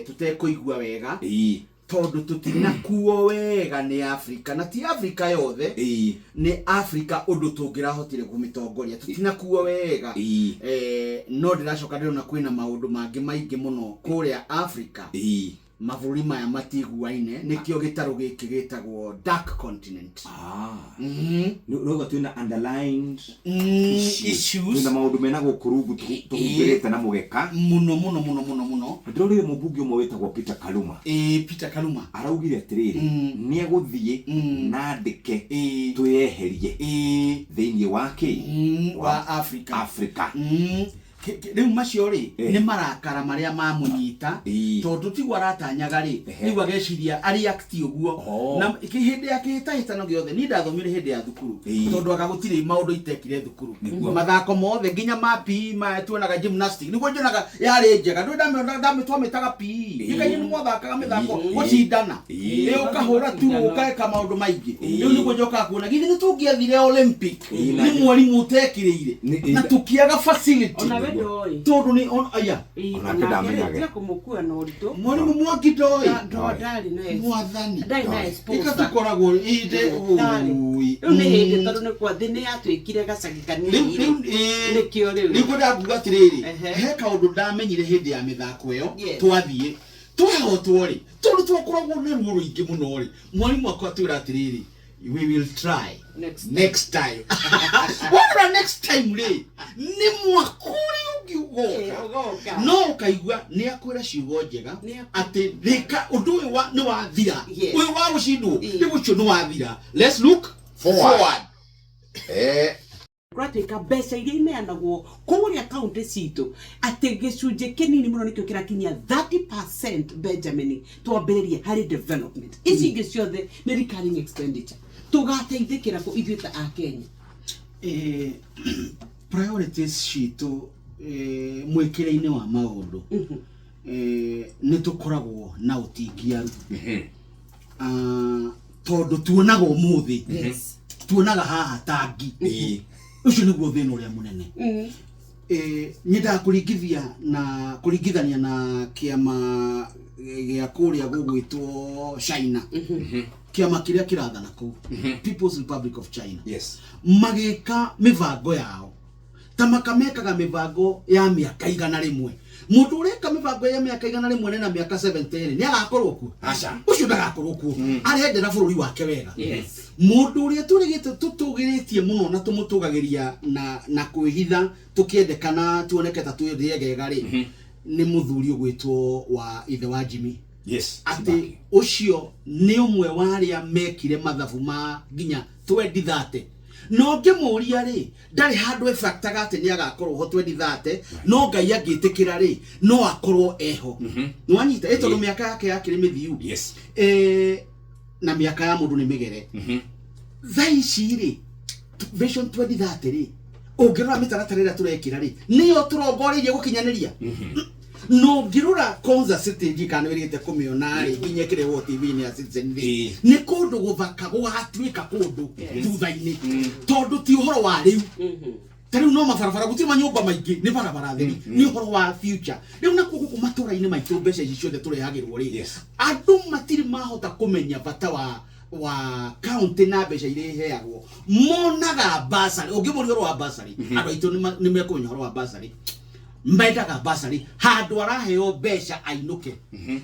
tutekuigua wega tondu tutinakuo wega ni Afrika na ti Afrika yothe ni Afrika undu tungirahotire kumitongoria tutinakuo wega no ndiracoka ndirona kwina maundu mangi maingi muno kuria Afrika mavuri maya matiguaine nikio gitaro giki gitagwo dark continent no twina underlined issues na maundu mena gukurugu tugirete na mugeka muno ndorire mubungi umwe wetagwo Peter Kaluma araugire atiriri ni eguthie na ndike tuyeherie thiini wake wa Africa Riu macio ri ni marakara maria mamunyita tondu ti gwaratanyaga ri niwa geciria ari acti uguo na hindi yake hitahitano giothe ni ndathomire hindi ya thukuru tondu agagutire maundu itekire thukuru mathako mothe nginya mapi ma tuonaga gymnastics niguo njonaga yari njega ndu ndamitwamitaga PE ikaini ni mwathakaga mithako gucindana ni ukahura tu ukaeka maundu maingi riu niguo njoka kuona githi ni tungiathire Olympic ni mwarimu utekirire na tukiaga facility tondu ni on aya ona kedamenyaga kumukua na urito mwarimu mwakitoi ndari na mwathani ndari na exposure ikatukoragwo inde ni hindi tondu ni kwa thini yatwikire gacagikania ni kio riu ni kudabuga atiriri he kaundu ndamenyire hindi ya mithako iyo twathie twahotwo ri tondu twakoragwo ni ruo ruingi muno ri mwarimu akwa twira atiriri we will try next time what next time ri ni mwakuri ugiugoka no kaigua ni akwira ciugo njega ati thika undu uyu ni wathira uyu wa gucindwo ni gucio ni wathira let's look forward Kwatwika mbeca iria imeanagwo kuria kaunti citu ati gicunje kinini muno nikio kirakinyia 30% Benjamin twambiririe hari development ici ingi ciothe ni recurring expenditure tugateithikira ku ithuita a Kenya priorities citu mwikire-ini wa maundu ni tukoragwo na utingiaru tondu tuonaga umuthi tuonaga haha tangi ucio niguo thina uria munene nyenda kuringithania na kiama gia kuria gugwitwo China kiama kiria kirathana ku People's Republic of China magika mivango yao ta makamekaga mivango ya miaka igana rimwe mundu ureka mivango ya miaka igana rimwe na miaka 70 ni agakorwo ku aca ucio ndagakorwo ku arendera bururi wake wega mundu uria turigite tutugiritie muno na tumutugagiria na kwihitha tukiendekana tuoneketa twiriegega ri ni muthuri ugwitwo wa ithe wa Jimmy ati ucio ni umwe waria mekire mathabu ma ginya 2030 no ngimuria ri ndari handu efactaga ati ni agakorwo ho 2030 no ngai agitikira ri no akorwo eho nwanyita etono miaka yake yakire mithiu na miaka ya mundu ni migere thaici ri vision 2030 ri ungirora mitaratarira turekira ri niyo turongoririe gukinyaniria no ngirura konza stage kana wirite kumiona ri nginya kirewo TV ni ya Citizen ni kundu guthaka gugatwika kundu thutha-ini tondu ti uhoro wa riu tariu no mabarabara gutiri manyumba maingi ni barabara theri ni uhoro wa future riu na kugu kumatura-ini maitu mbeca ici ciothe turehagirwo ri andu matiri mahota kumenya bata wa county na mbeca iria iheagwo monaga basari ungimuri uhoro wa basari andu aitu ni mekumenya uhoro wa basari mbendaga basari handu araheo mbeca ainuke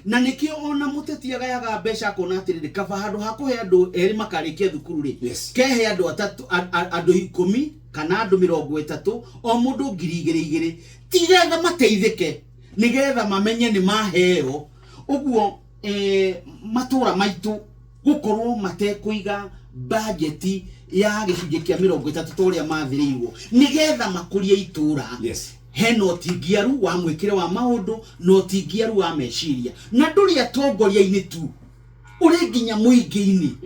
na nikio ona mutetiaga yaga mbeca kona atiriri kaba handu hakuhe andu eri makarikia thukuru ri kehe andu atatu andu 10 kana andu 30 o mundu 2,200 tigetha mateithike nigetha mamenye ni maheo uguo matura maitu gukorwo matekuiga budget ya gicunje kia 30 toria mathirirwo nigetha makurie itura heno tingiaru wa mwikire wa maundu no tingiaru wa meciria na nduri atongoria-ini tu uri nginya muingi-ini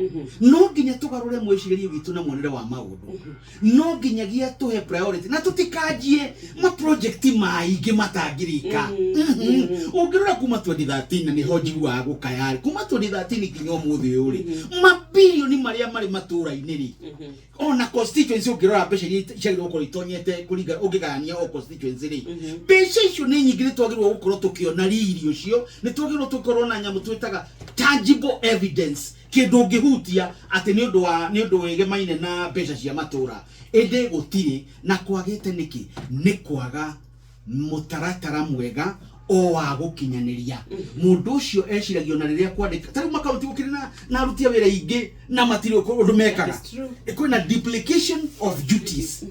no nginya tugarure mwicirie witu na mwonere wa maundu no nginya gia tuhe priority na tutikanjie ma project maingi matangirika ungirura kuma 2013 ni hoji wa gukayari kuma 2013 nginya umuthi uri ma mabilioni maria mari matura-ini ri ona constituency ukirora mbeca iria gukora itonyete kuringa ungigania o constituency ri mbeca icio ni nyingi ni twagirwo gukorwo tukiona riri ucio ni twagirwo tukorwo na nyamu twitaga tangible evidence kindu ngihutia ati ni undu wegemaine na mbeca cia matura ende gutiri na kwagite niki ni kwaga mutaratara mwega o wa gukinyaniria mundu ucio eciragio na riria kwandika tari makaunti gukirina na arutia wira ingi na matirio undu mekaga kwina duplication of duties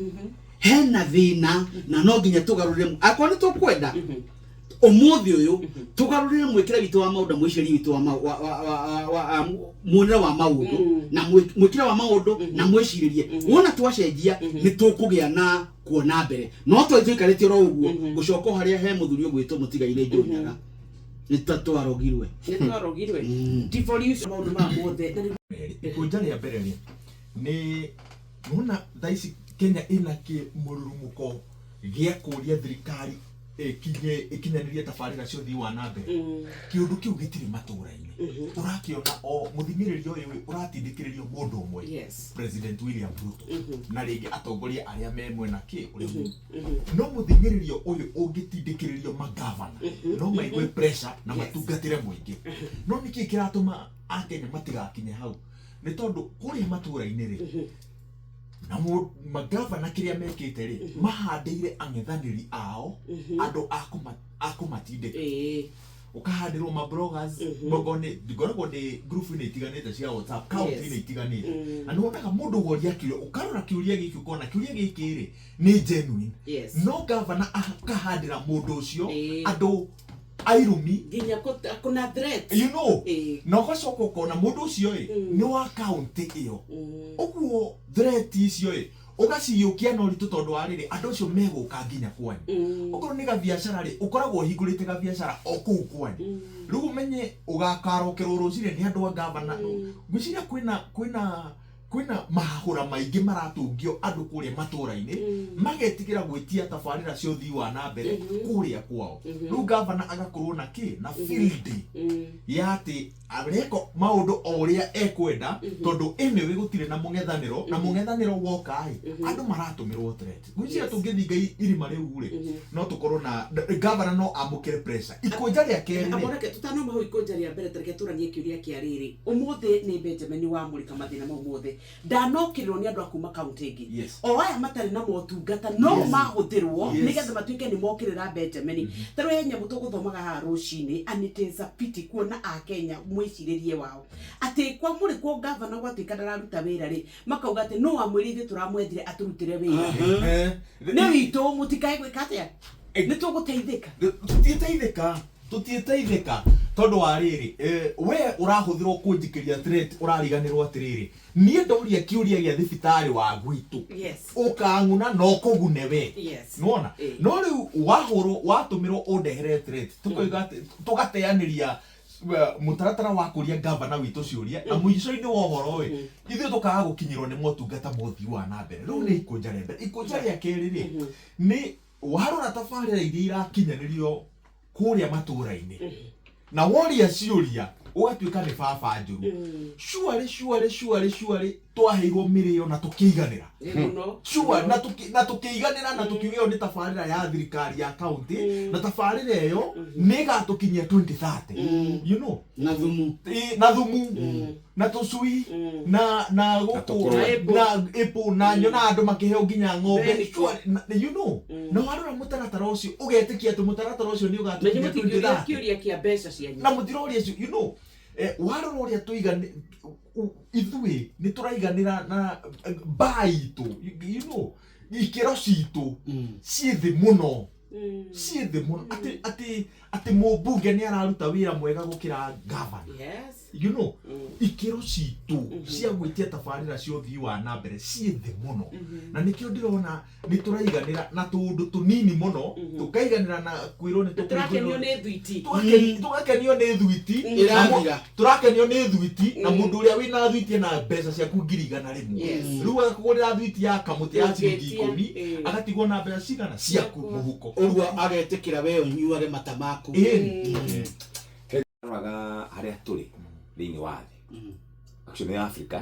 hena thina na no nginya tugarurire akwa ni tukwenda umuthi uyu tugarurire mwikira witu wa maundu mwiciri witu wa muonera wa maundu na mwikira wa maundu na mwiciririe wona twacenjia ni tukugia na kuona mbere no twikarite ro uguo gucoka haria he muthuri ogwitwo mutigaire njunyaga ni tatwarogirwe devolution maundu ma mothe ikunja ria mbere ni nona thaisi Kenya ina ki mururumuko gia kuria thirikari ikinyaniria tabarira cio thii wa na mbere kiundu kiu gitiri matura-ini urakiona o muthingiririo uyu uratindikiririo mundu umwe President William Ruto na ringi atongoria aria me mwena ki uri no muthingiririo uyu ungitindikiririo magavana no maigwe pressure na matungatire muingi no niki kiratuma Akenya matigakinye hau ni tondu kuri matura-ini ri na magavana kiria mekite ri mahandeire ang'ethaniri ao andu akumatinde ukahandirwo ma bloggers bogone digoragwo ni group ni itiganite cia WhatsApp account ni itiganite na ndonaga mundu woria kirio ukarora kiuria giki ukona kiuria giki ri ni genuine no governor akahandira mundu ucio andu airumi ginya kuna threat no gacoka ukona mundu ucio ni wa county iyo uguo threat icio ugaciyukia no ritu tondu ariri andu ucio meguka nginya kwanyu ukorwo ni gabiacara ri ukoragwo hingurite gabiacara o kuu kwanyu riu menye ugakarokero rucire ni andu a governor gwiciria kwina mahahura maingi maratungio andu kuria matura-ini magetikira gwitia tabarira cio thii wa na mbere kuria kwao riu governor agakorwo na ki na field ya ati areko maundu oria ekwenda tondu ene we gutire na mung'ethaniro woka andu maratumirwo threat gwiciria tungithinga irima riu ri no tukorwo na governor no amukire pressure ikunja ria keri aboreke tutano mahu ikunja ria mbere tareke turanie kiuria kia riri umuthi ni Benjamin wa mulika mathina mau mothe ndanokirwo ni andu akuma county ingi o aya matari na motungata no mahuthirwo nigetha matuike ni mokirira Benjamin taro yenya mutuguthomaga ha rucini and it is a pity kuona a Kenya mwiciririe wao ati kwa muri ko governor gwatuika ndararuta wira ri makauga ati no amwirithie turamwethire aturutire wira ni witu mutikae gwikatia ni tuguteithika tutieteithika tondu wariri we urahuthirwo kunjikiria threat urariganirwo atiriri nie ndoria kiuria gia thibitari wa gwitu ukanguna no kugune we nuona no riu wahuru watumirwo undehere threat tukoiga tugateaniria mutaratara wa kuria governor witu ciuria na muico-ini wa horo we ithu tukaga gukinyirwo ni motungata mothi wa na mbere riu ni ikunja ria keri ri ni warora tabarira iria irakinyanirio kuria matura-ini na woria ciuria ugatuika ni baba njuru sure twaheirwo mirio na tukiiganira sure na tukiiganira na tukiugeo ni tabarira ya thirikari ya county na tabarira iyo ni gatukinyia 2030 na thumu na tusui na guku na ipo na nyona andu makiheo nginya ng'ombe na warora mutaratara ucio ugetikia tu mutaratara ucio ni ugatukinyia 2030 kiuria kia mbeca cia na mutiroria cio warora uria tuigane ithui ni turaiganira na baitu ikiro citu cithi muno ati mubunge ni araruta wira mwega gukira governor ikiro citu cia gwitia tabarira cio thii wa na mbere cithi muno na nikio ndirona ni turaiganira na tundu tunini muno tukaiganira na kwirwo ni turakenio ni thwiti tugakenio ni thwiti turakenio ni thwiti na mundu uria wina thwiti na mbeca ciaku 100 rimwe riu akugurira thwiti ya kamuti ya ciringi 10 agatigwo na mbeca cigana ciaku muhuko uguo agetikira we unyuage mata maku raga haria turi thiini wa thi actually Africa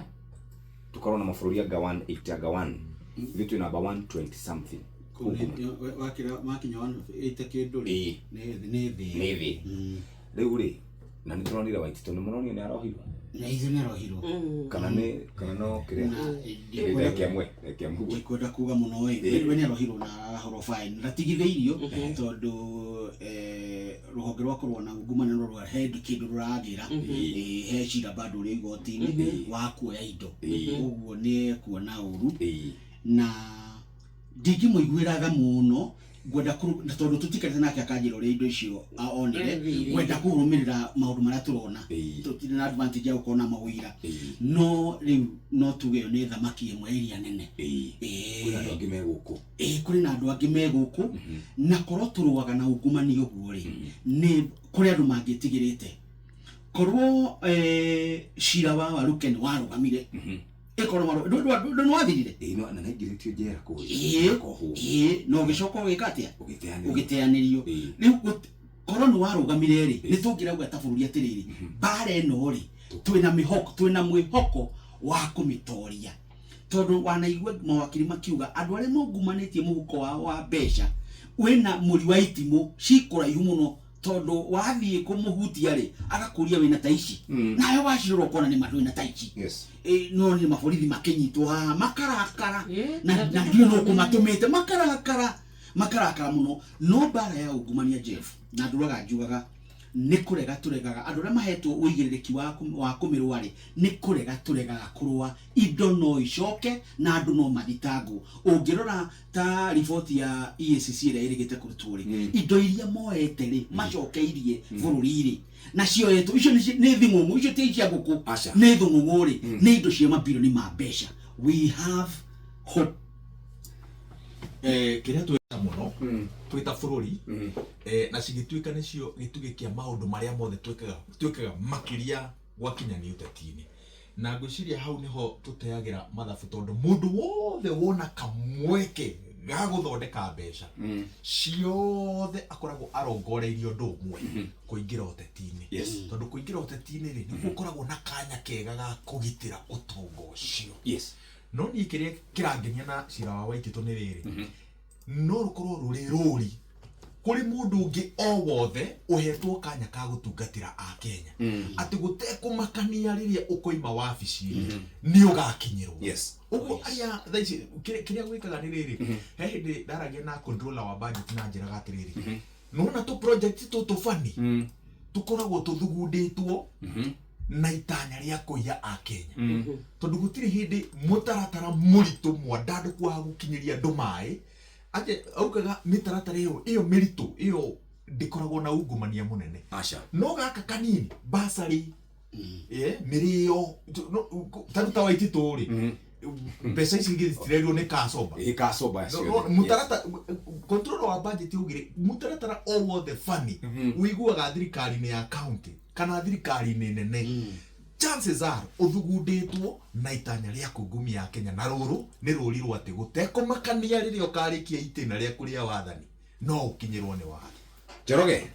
tukorwo na mabũrũri anga 180 anga 1 vitu number 120 something wakira makinya 180 kindu ri ni thi riu ri na ni turonire Waitito ni muronio ni arohirwo na izo ni arohirwo kana no kiria ndikwenda kuga muno we ni arohirwo na horo fine ndatigitheirio tondu ruhonge rwakorwo na ungumania rwa head kindu ruragira he cira bado ri igoti-ini wa kuoya indo uguo ni kuona uru na ndingimuiguiraga muno gwenda tondu tutikarite nake akanjira uri indo icio aonire gwenda kurumirira maundu maria turona tutire na advantage ya gukona mawira no riu no tuge yo ni thamaki imwe iria nene kuna andu angi meguku kuri na andu angi meguku na korwo turuaga na ungumania uguo ri ni kuri andu mangitigirite korwo cira wa waruke ni warugamire ekorwo ndo wathirire no na ngiritio jera ko no gicoko gikatia ugiteanirio riu korwo ni warugamire ri ni tungirauga ta bururi atiriri bare no ri twina mwihoko wa kumitoria tondu wanaigua mawakiri makiuga andu aria mongumanĩtie mũhuko wa mbeca wina muri wa itimu cikuraihu muno tondu wathie kumuhutia ri agakuria wina ta ici nayo wacirwo kona ni matu wina ta ici no ni maborithi makinyitwo makarakara na ndio no kumatumite makarakara muno no bara ya ungumania Jeff na nduraga njugaga ni kurega turegaga andu aria mahetwo uigiririki wa kumirwari ni kurega turegaga kurwa indo no icoke na andu no mathitangwo ungirora ta report ya EACC ira irigite kurutwo ri indo iria moete ri macokeirie bururi ri na cioetwo icio ni thing'ung'u icio ti cia nguku ni thing'ung'u ri ni indo cia mabirioni ma mbeca we have hope kiria tweta muno twita bururi na cigituika nicio gituge kia maundu maria mothe twekaga makiria gwakinya ni uteti-ini na ngwiciria hau niho tuteagira mathabu tondu mundu wothe wona kamweke ga guthondeka mbeca ciothe akoragwo arongoreirio ndu umwe kuingira uteti-ini tondu kuingira uteti-ini ri ni gukoragwo na kanya kega ga kugitira utongo ucio no ni kiria kirangenia na cira wa Waitito ni riri no rukorwo ruri ruri kuri mundu ungi o wothe uhetwo kanya ka gutungatira a Kenya ati gutekumakania riria ukoima wabici ni ugakinyirwo uguo aria thaici kiria gwikaga ni riri he hindi ndaragia na controller wa budget na njira gatiriri nona tu project tu fani tukoragwo tuthugunditwo na itanya ria kuiya a Kenya tondu gutiri hindi mutaratara muritu mwandandu kwa gukinyiria andu mai ate aukaga mitaratara iyo miritu iyo ndikoragwo na ungumania munene no gaka kanini basari mirio taruta Waitito ri pesa ici ngithitirerio ni kasoba mutarata control wa budget ugire mutaratara o wothe fani uiguaga thirikari ni ya county kana thirikari ni nene chances are uthugunditwo na itanya ria kungumia Kenya na ruru ni ruri rwate gutekumakania riria ukarikia itina ria kuria wathani no ukinyirwo ni watho Njoroge